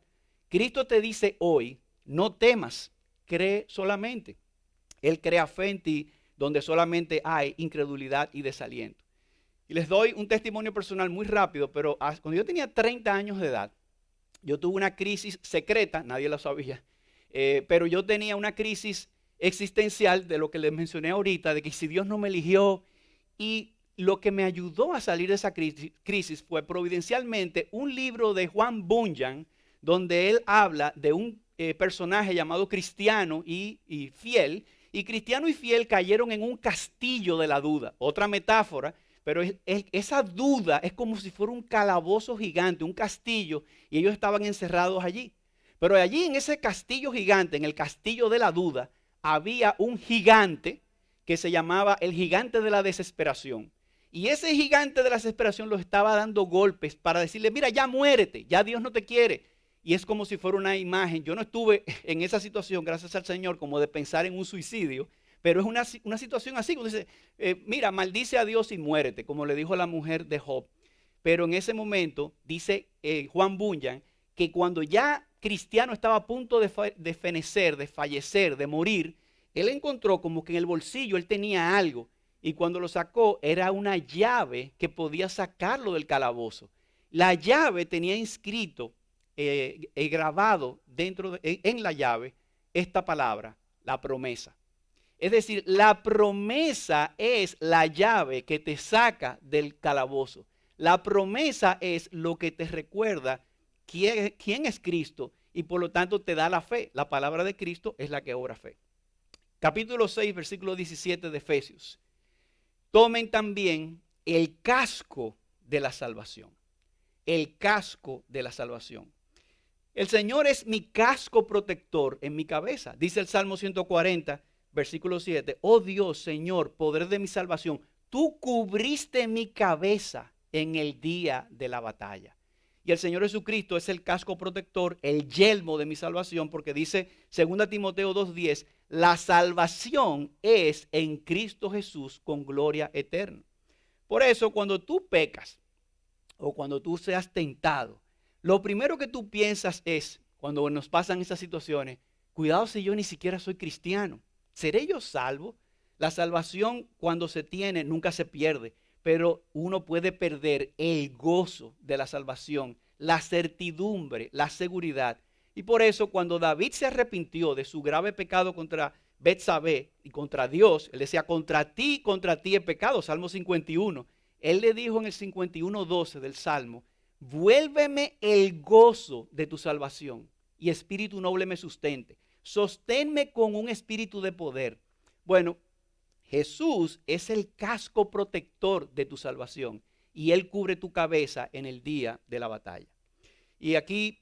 Cristo te dice hoy, no temas, cree solamente. Él crea fe en ti donde solamente hay incredulidad y desaliento. Y les doy un testimonio personal muy rápido, pero cuando yo tenía 30 años de edad, yo tuve una crisis secreta, nadie lo sabía, pero yo tenía una crisis existencial de lo que les mencioné ahorita, de que si Dios no me eligió, y lo que me ayudó a salir de esa crisis fue providencialmente un libro de Juan Bunyan, donde él habla de un personaje llamado Cristiano y Fiel, y Cristiano y Fiel cayeron en un castillo de la duda, otra metáfora, pero esa duda es como si fuera un calabozo gigante, un castillo, y ellos estaban encerrados allí. Pero allí en ese castillo gigante, en el castillo de la duda, había un gigante que se llamaba el gigante de la desesperación. Y ese gigante de la desesperación los estaba dando golpes para decirle, mira, ya muérete, ya Dios no te quiere. Y es como si fuera una imagen. Yo no estuve en esa situación, gracias al Señor, como de pensar en un suicidio, pero es una situación así, cuando dice, mira, maldice a Dios y muérete, como le dijo la mujer de Job. Pero en ese momento, dice Juan Bunyan, que cuando ya Cristiano estaba a punto de fenecer, de fallecer, de morir, él encontró como que en el bolsillo él tenía algo. Y cuando lo sacó, era una llave que podía sacarlo del calabozo. La llave tenía inscrito, grabado en la llave, esta palabra, la promesa. Es decir, la promesa es la llave que te saca del calabozo. La promesa es lo que te recuerda quién es Cristo y por lo tanto te da la fe. La palabra de Cristo es la que obra fe. Capítulo 6, versículo 17 de Efesios. Tomen también el casco de la salvación. El casco de la salvación. El Señor es mi casco protector en mi cabeza. Dice el Salmo 140, versículo 7. Oh Dios, Señor, poder de mi salvación, tú cubriste mi cabeza en el día de la batalla. Y el Señor Jesucristo es el casco protector, el yelmo de mi salvación, porque dice 2 Timoteo 2:10, la salvación es en Cristo Jesús con gloria eterna. Por eso, cuando tú pecas o cuando tú seas tentado, lo primero que tú piensas es, cuando nos pasan esas situaciones, cuidado si yo ni siquiera soy cristiano. ¿Seré yo salvo? La salvación cuando se tiene nunca se pierde, pero uno puede perder el gozo de la salvación, la certidumbre, la seguridad. Y por eso cuando David se arrepintió de su grave pecado contra Betsabé y contra Dios, él decía, contra ti he pecado, Salmo 51. Él le dijo en el 51:12 del Salmo, vuélveme el gozo de tu salvación y espíritu noble me sustente. Sosténme con un espíritu de poder. Bueno, Jesús es el casco protector de tu salvación y Él cubre tu cabeza en el día de la batalla. Y aquí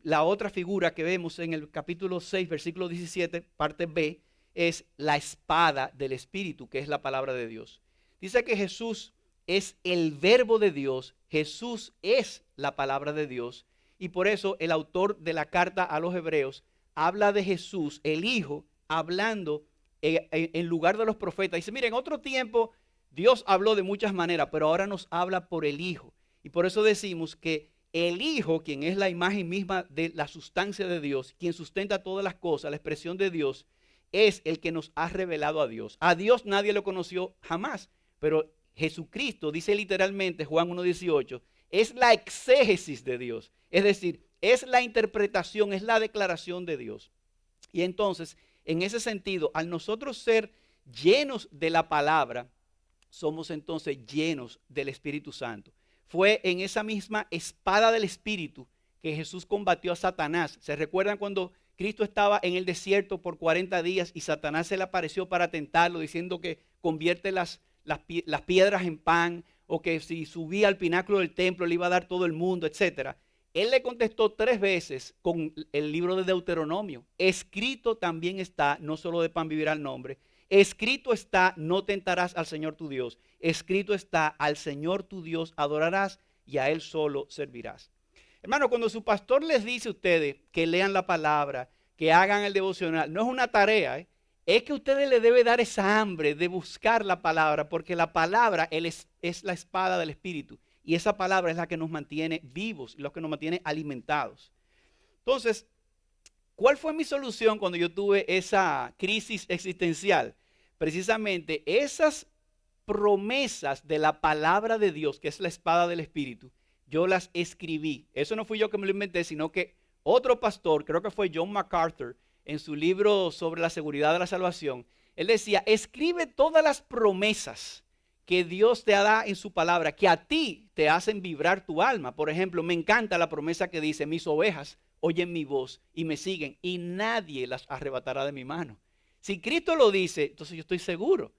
la otra figura que vemos en el capítulo 6, versículo 17, parte B, es la espada del Espíritu, que es la palabra de Dios. Dice que Jesús es el verbo de Dios, Jesús es la palabra de Dios, y por eso el autor de la carta a los Hebreos habla de Jesús, el Hijo, hablando en lugar de los profetas. Dice, miren, en otro tiempo Dios habló de muchas maneras, pero ahora nos habla por el Hijo. Y por eso decimos que el Hijo, quien es la imagen misma de la sustancia de Dios, quien sustenta todas las cosas, la expresión de Dios, es el que nos ha revelado a Dios. A Dios nadie lo conoció jamás, pero Jesucristo, dice literalmente Juan 1:18, es la exégesis de Dios. Es decir, es la interpretación, es la declaración de Dios. Y entonces, en ese sentido, al nosotros ser llenos de la palabra, somos entonces llenos del Espíritu Santo. Fue en esa misma espada del Espíritu que Jesús combatió a Satanás. ¿Se recuerdan cuando Cristo estaba en el desierto por 40 días y Satanás se le apareció para tentarlo, diciendo que convierte las piedras en pan, o que si subía al pináculo del templo le iba a dar todo el mundo, etcétera? Él le contestó 3 veces con el libro de Deuteronomio. Escrito también está, no solo de pan vivirá el hombre. Escrito está, no tentarás al Señor tu Dios. Escrito está, al Señor tu Dios adorarás y a Él solo servirás. Hermano, cuando su pastor les dice a ustedes que lean la palabra, que hagan el devocional, no es una tarea, es que ustedes le deben dar esa hambre de buscar la palabra, porque la palabra es la espada del Espíritu. Y esa palabra es la que nos mantiene vivos, la que nos mantiene alimentados. Entonces, ¿cuál fue mi solución cuando yo tuve esa crisis existencial? Precisamente esas promesas de la palabra de Dios, que es la espada del Espíritu, yo las escribí. Eso no fui yo que me lo inventé, sino que otro pastor, creo que fue John MacArthur, en su libro sobre la seguridad de la salvación, él decía, escribe todas las promesas que Dios te da en su palabra, que a ti te hacen vibrar tu alma. Por ejemplo, me encanta la promesa que dice, mis ovejas oyen mi voz y me siguen y nadie las arrebatará de mi mano. Si Cristo lo dice, entonces yo estoy seguro.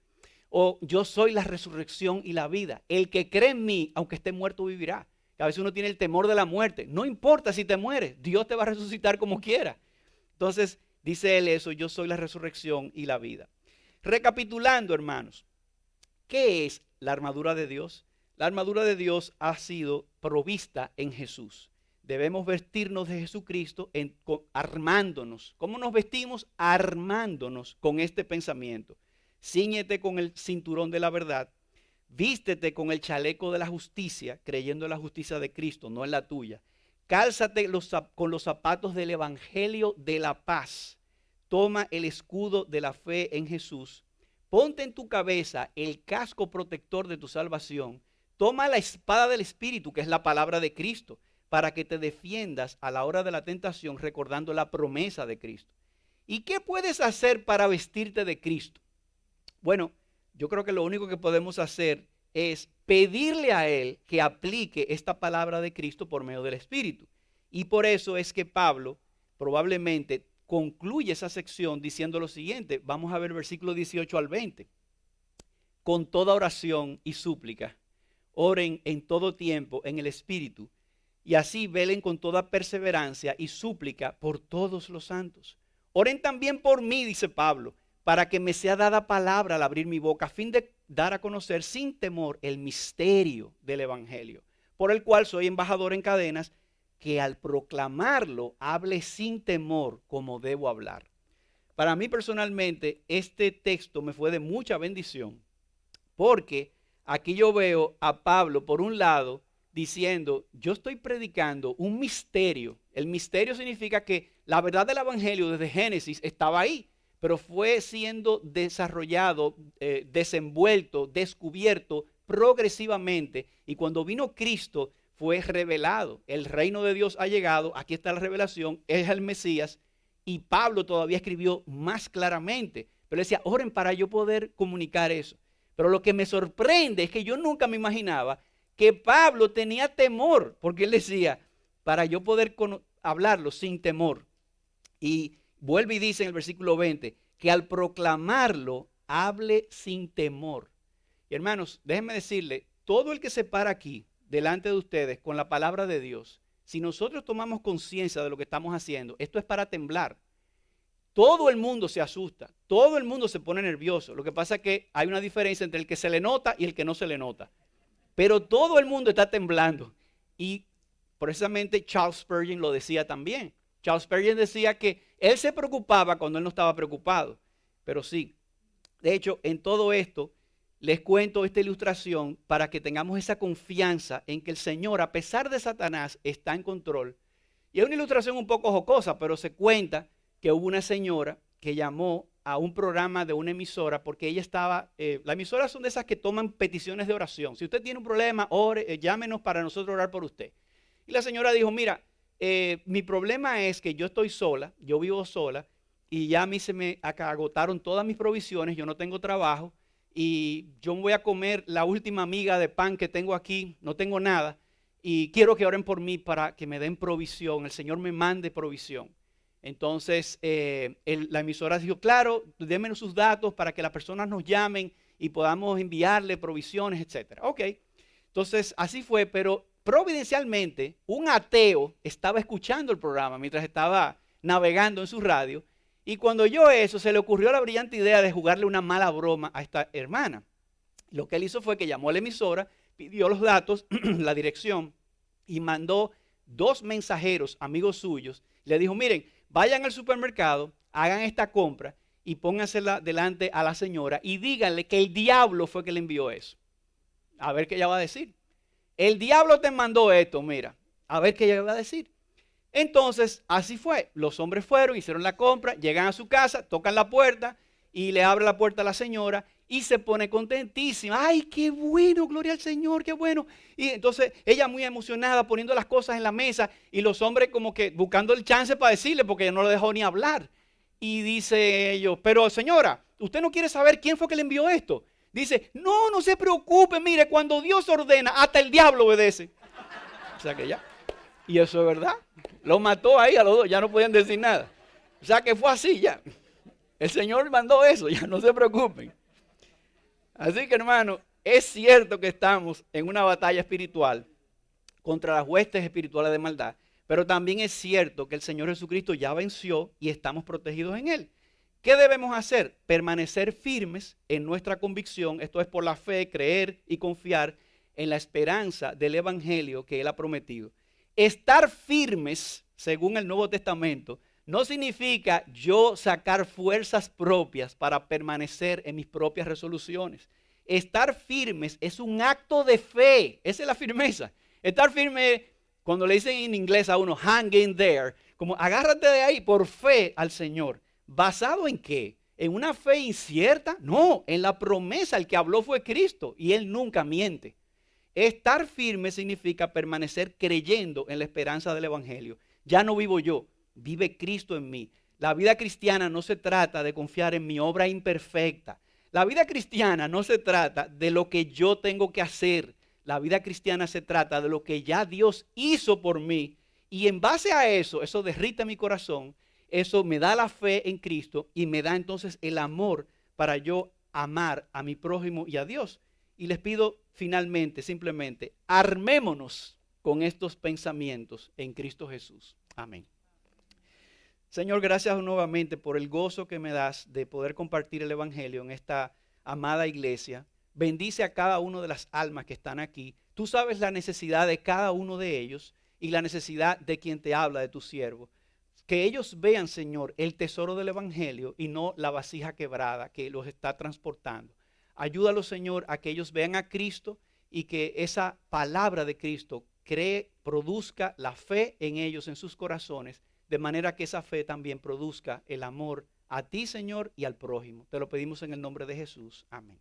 O yo soy la resurrección y la vida. El que cree en mí, aunque esté muerto, vivirá. Que a veces uno tiene el temor de la muerte. No importa si te mueres, Dios te va a resucitar como quiera. Entonces, dice él eso, yo soy la resurrección y la vida. Recapitulando, hermanos, ¿qué es la armadura de Dios? La armadura de Dios ha sido provista en Jesús. Debemos vestirnos de Jesucristo armándonos. ¿Cómo nos vestimos? Armándonos con este pensamiento. Cíñete con el cinturón de la verdad. Vístete con el chaleco de la justicia, creyendo en la justicia de Cristo, no en la tuya. Cálzate con los zapatos del evangelio de la paz. Toma el escudo de la fe en Jesús. Ponte en tu cabeza el casco protector de tu salvación. Toma la espada del Espíritu, que es la palabra de Cristo, para que te defiendas a la hora de la tentación, recordando la promesa de Cristo. ¿Y qué puedes hacer para vestirte de Cristo? Bueno, yo creo que lo único que podemos hacer es pedirle a Él que aplique esta palabra de Cristo por medio del Espíritu. Y por eso es que Pablo probablemente concluye esa sección diciendo lo siguiente. Vamos a ver versículo 18 al 20. Con toda oración y súplica, oren en todo tiempo en el Espíritu, y así velen con toda perseverancia y súplica por todos los santos. Oren también por mí, dice Pablo, para que me sea dada palabra al abrir mi boca, a fin de dar a conocer sin temor el misterio del Evangelio, por el cual soy embajador en cadenas, que al proclamarlo hable sin temor como debo hablar. Para mí personalmente este texto me fue de mucha bendición, porque aquí yo veo a Pablo por un lado diciendo, yo estoy predicando un misterio. El misterio significa que la verdad del Evangelio desde Génesis estaba ahí, pero fue siendo desarrollado, desenvuelto, descubierto progresivamente, y cuando vino Cristo fue revelado. El reino de Dios ha llegado, aquí está la revelación, es el Mesías, y Pablo todavía escribió más claramente, pero decía, oren para yo poder comunicar eso. Pero lo que me sorprende es que yo nunca me imaginaba que Pablo tenía temor, porque él decía, para yo poder hablarlo sin temor. Y vuelve y dice en el versículo 20, que al proclamarlo, hable sin temor. Y hermanos, déjenme decirle, todo el que se para aquí, delante de ustedes, con la palabra de Dios, si nosotros tomamos conciencia de lo que estamos haciendo, esto es para temblar. Todo el mundo se asusta, todo el mundo se pone nervioso. Lo que pasa es que hay una diferencia entre el que se le nota y el que no se le nota. Pero todo el mundo está temblando. Y precisamente Charles Spurgeon lo decía también. Charles Spurgeon decía que él se preocupaba cuando él no estaba preocupado. Pero sí, de hecho, en todo esto, les cuento esta ilustración para que tengamos esa confianza en que el Señor, a pesar de Satanás, está en control. Y es una ilustración un poco jocosa, pero se cuenta que hubo una señora que llamó a un programa de una emisora porque ella estaba, las emisoras son de esas que toman peticiones de oración. Si usted tiene un problema, ore, llámenos para nosotros orar por usted. Y la señora dijo, mira, mi problema es que yo estoy sola, yo vivo sola y ya a mí se me agotaron todas mis provisiones, yo no tengo trabajo y yo me voy a comer la última miga de pan que tengo aquí, no tengo nada y quiero que oren por mí para que me den provisión, el Señor me mande provisión. Entonces la emisora dijo, claro, démenos sus datos para que las personas nos llamen y podamos enviarle provisiones, etc. Ok, entonces así fue, pero providencialmente un ateo estaba escuchando el programa mientras estaba navegando en su radio y cuando oyó eso se le ocurrió la brillante idea de jugarle una mala broma a esta hermana. Lo que él hizo fue que llamó a la emisora, pidió los datos, la dirección y mandó 2 mensajeros, amigos suyos, le dijo, miren, vayan al supermercado, hagan esta compra y póngansela delante a la señora y díganle que el diablo fue que le envió eso. A ver qué ella va a decir. El diablo te mandó esto, mira, a ver qué ella va a decir. Entonces, así fue. Los hombres fueron, hicieron la compra, llegan a su casa, tocan la puerta y le abre la puerta a la señora y se pone contentísima. ¡Ay, qué bueno! Gloria al Señor, qué bueno. Y entonces ella muy emocionada poniendo las cosas en la mesa y los hombres como que buscando el chance para decirle porque ella no le dejó ni hablar. Y dice ellos, pero señora, ¿usted no quiere saber quién fue que le envió esto? Dice, no, no se preocupe, mire, cuando Dios ordena, hasta el diablo obedece. O sea que ya. Y eso es verdad. Lo mató ahí a los dos, ya no podían decir nada. O sea que fue así ya. El Señor mandó eso, ya no se preocupen. Así que hermano, es cierto que estamos en una batalla espiritual contra las huestes espirituales de maldad, pero también es cierto que el Señor Jesucristo ya venció y estamos protegidos en Él. ¿Qué debemos hacer? Permanecer firmes en nuestra convicción, esto es por la fe, creer y confiar en la esperanza del Evangelio que Él ha prometido. Estar firmes, según el Nuevo Testamento, no significa yo sacar fuerzas propias para permanecer en mis propias resoluciones. Estar firmes es un acto de fe, esa es la firmeza. Estar firme, cuando le dicen en inglés a uno, hang in there, como agárrate de ahí por fe al Señor. ¿Basado en qué? ¿En una fe incierta? No, en la promesa, el que habló fue Cristo y Él nunca miente. Estar firme significa permanecer creyendo en la esperanza del Evangelio. Ya no vivo yo, vive Cristo en mí. La vida cristiana no se trata de confiar en mi obra imperfecta. La vida cristiana no se trata de lo que yo tengo que hacer. La vida cristiana se trata de lo que ya Dios hizo por mí. Y en base a eso, eso derrita mi corazón, eso me da la fe en Cristo y me da entonces el amor para yo amar a mi prójimo y a Dios. Y les pido finalmente, simplemente, armémonos con estos pensamientos en Cristo Jesús. Amén. Señor, gracias nuevamente por el gozo que me das de poder compartir el Evangelio en esta amada iglesia. Bendice a cada una de las almas que están aquí. Tú sabes la necesidad de cada uno de ellos y la necesidad de quien te habla, de tu siervo. Que ellos vean, Señor, el tesoro del Evangelio y no la vasija quebrada que los está transportando. Ayúdalos, Señor, a que ellos vean a Cristo y que esa palabra de Cristo produzca la fe en ellos, en sus corazones, de manera que esa fe también produzca el amor a ti, Señor, y al prójimo. Te lo pedimos en el nombre de Jesús. Amén.